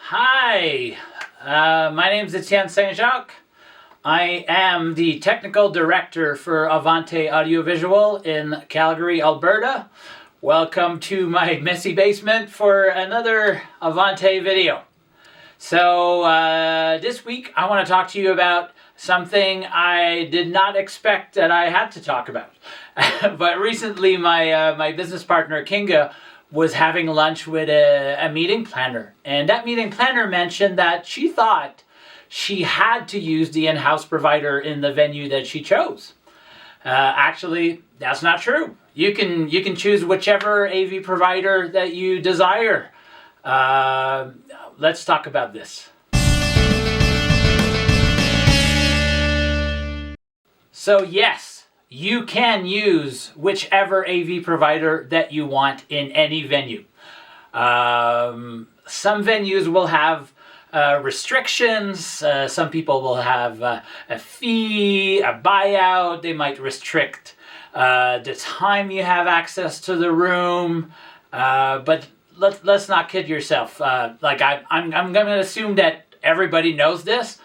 Hi, my name is Etienne St-Jacques. I am the technical director for Avante Audio Visual in Calgary, Alberta. Welcome to my messy basement for another Avante video. So this week I want to talk to you about something I did not expect that I had to talk about. But recently my business partner Kinga was having lunch with a meeting planner, and that meeting planner mentioned that she thought she had to use the in-house provider in the venue that she chose. Actually, that's not true. You can choose whichever AV provider that you desire. Let's talk about this. So yes, you can use whichever AV provider that you want in any venue. Some venues will have restrictions. Some people will have a fee, a buyout. They might restrict the time you have access to the room. But let's not kid yourself. I'm going to assume that everybody knows this.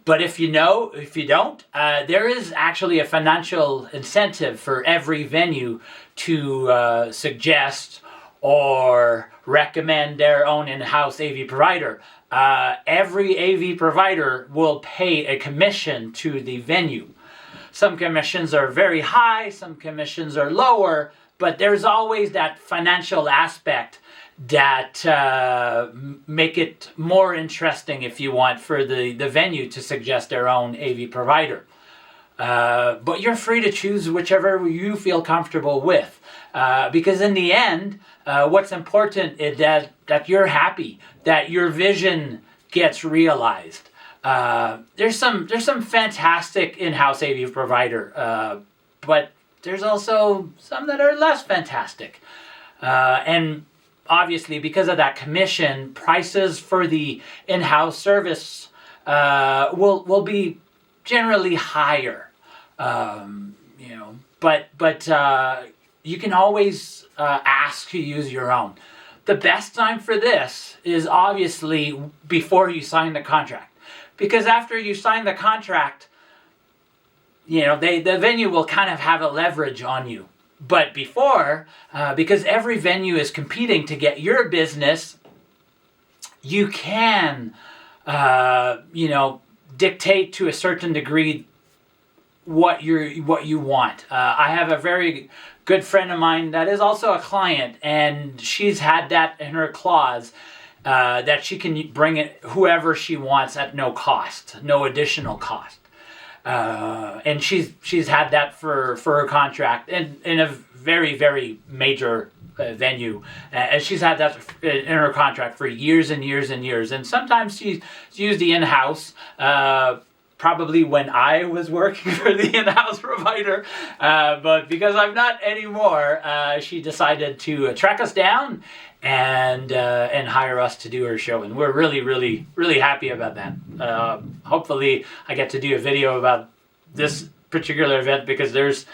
But if you don't, there is actually a financial incentive for every venue to suggest or recommend their own in-house AV provider. Every AV provider will pay a commission to the venue. Some commissions are very high, some commissions are lower, but there's always that financial aspect that make it more interesting, if you want, for the venue to suggest their own AV provider. But you're free to choose whichever you feel comfortable with, because in the end, what's important is that you're happy, that your vision gets realized. There's some fantastic in-house AV provider, but there's also some that are less fantastic, and obviously, because of that commission, prices for the in-house service will be generally higher. But you can always ask to use your own. The best time for this is obviously before you sign the contract, because after you sign the contract, the venue will kind of have a leverage on you. But before, because every venue is competing to get your business, you can, dictate to a certain degree what you want. I have a very good friend of mine that is also a client, and she's had that in her clause that she can bring it whoever she wants at no cost, no additional cost. And she's had that for her contract in a very, very major venue. And she's had that in her contract for years and years and years. And sometimes she's used the in-house, probably when I was working for the in-house provider. But because I'm not anymore, she decided to track us down and hire us to do her show, and we're really, really, really happy about that. Hopefully, I get to do a video about this particular event, because there's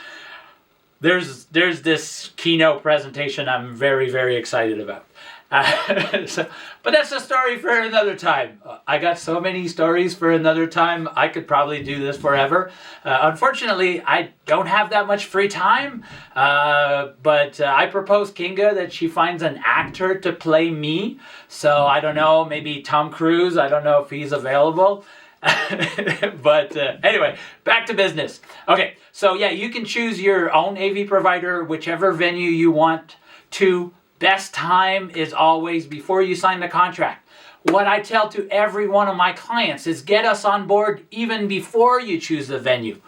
this keynote presentation I'm very, very excited about. But that's a story for another time. I got so many stories for another time. I could probably do this forever. Unfortunately, I don't have that much free time. But I proposed Kinga that she finds an actor to play me. So I don't know, maybe Tom Cruise. I don't know if he's available. But anyway, back to business. Okay, so yeah, you can choose your own AV provider, whichever venue you want to. Best time is always before you sign the contract. What I tell to every one of my clients is get us on board even before you choose the venue.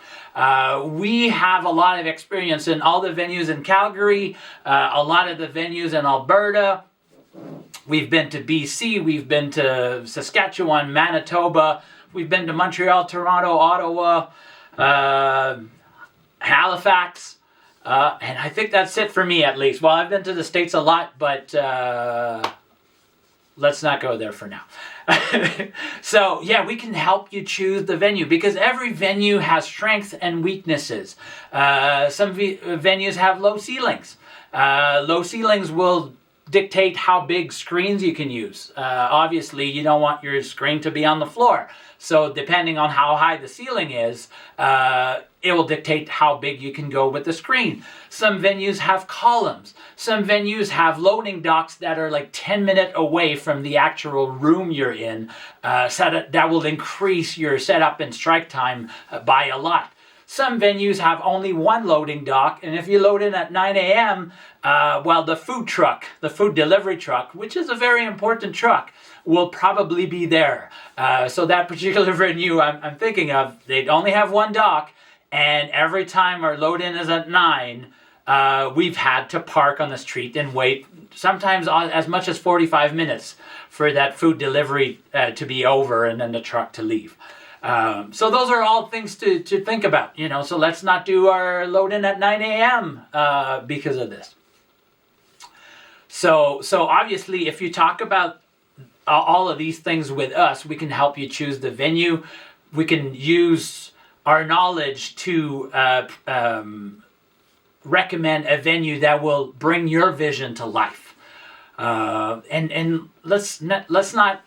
We have a lot of experience in all the venues in Calgary, a lot of the venues in Alberta. We've been to BC, we've been to Saskatchewan, Manitoba, we've been to Montreal, Toronto, Ottawa, Halifax. And I think that's it for me, at least. Well, I've been to the States a lot, but let's not go there for now. So, yeah, we can help you choose the venue, because every venue has strengths and weaknesses. Some venues have low ceilings. Low ceilings will dictate how big screens you can use. Obviously, you don't want your screen to be on the floor. So depending on how high the ceiling is, it will dictate how big you can go with the screen. Some venues have columns. Some venues have loading docks that are like 10 minutes away from the actual room you're in, so that will increase your setup and strike time by a lot. Some venues have only one loading dock, and if you load in at 9 a.m., well, the food delivery truck, which is a very important truck, will probably be there. So that particular venue I'm thinking of, they'd only have one dock, and every time our load-in is at 9, we've had to park on the street and wait sometimes as much as 45 minutes for that food delivery to be over and then the truck to leave. So those are all things to think about, you know. So let's not do our load-in at 9 a.m. Because of this. So obviously, if you talk about all of these things with us, we can help you choose the venue. We can use our knowledge to recommend a venue that will bring your vision to life. And let's not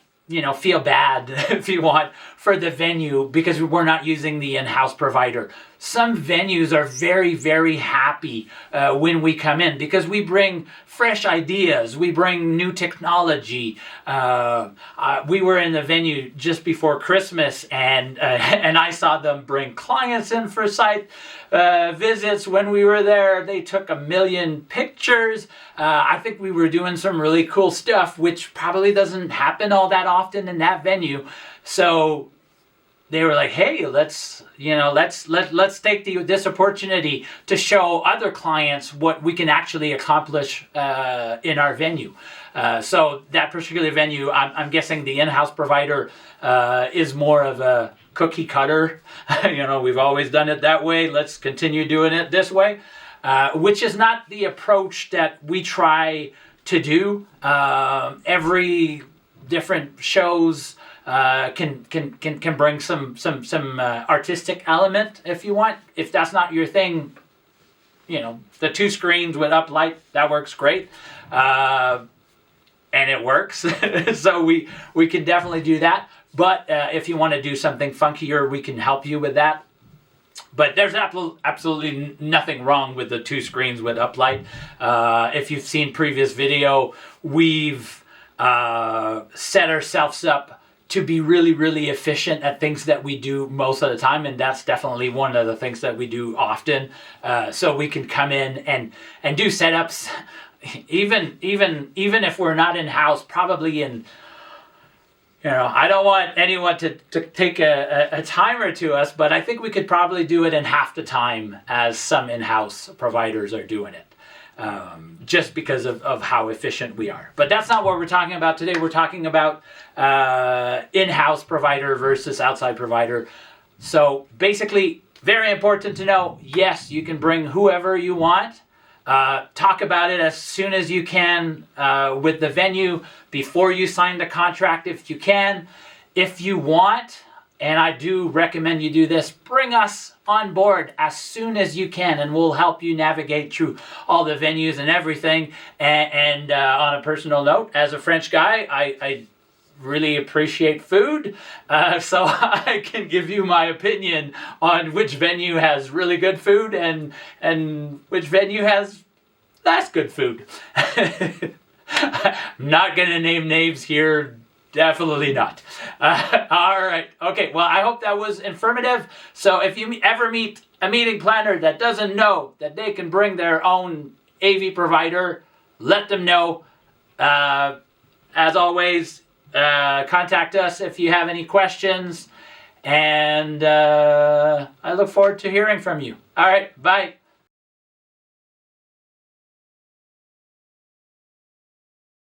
feel bad if you want for the venue because we're not using the in-house provider. Some venues are very, very happy when we come in because we bring fresh ideas, we bring new technology. We were in the venue just before Christmas, and I saw them bring clients in for site visits. When we were there, they took 1 million pictures. I think we were doing some really cool stuff, which probably doesn't happen all that often in that venue. So they were like, "Hey, let's take this opportunity to show other clients what we can actually accomplish in our venue." So that particular venue, I'm guessing the in-house provider is more of a cookie cutter. We've always done it that way. Let's continue doing it this way, which is not the approach that we try to do. Every different shows can bring some artistic element if you want. If that's not your thing, the 2 screens with uplight, that works great, and it works. So we can definitely do that. But if you want to do something funkier, we can help you with that. But there's absolutely nothing wrong with the 2 screens with uplight. If you've seen previous video, we've set ourselves up to be really, really efficient at things that we do most of the time, and that's definitely one of the things that we do often. So we can come in and do setups, even if we're not in house, probably in. I don't want anyone to take a timer to us, but I think we could probably do it in half the time as some in-house providers are doing it, just because of how efficient we are. But that's not what we're talking about today. We're talking about in-house provider versus outside provider. So basically, very important to know, yes, you can bring whoever you want. Talk about it as soon as you can with the venue before you sign the contract if you can. If you want, and I do recommend you do this, bring us on board as soon as you can, and we'll help you navigate through all the venues and everything. And on a personal note, as a French guy, I really appreciate food, so I can give you my opinion on which venue has really good food and which venue has less good food. I'm not going to name names here. Definitely not. All right. Okay. Well, I hope that was informative. So if you ever meet a meeting planner that doesn't know that they can bring their own AV provider, let them know. As always, contact us if you have any questions. And I look forward to hearing from you. All right. Bye.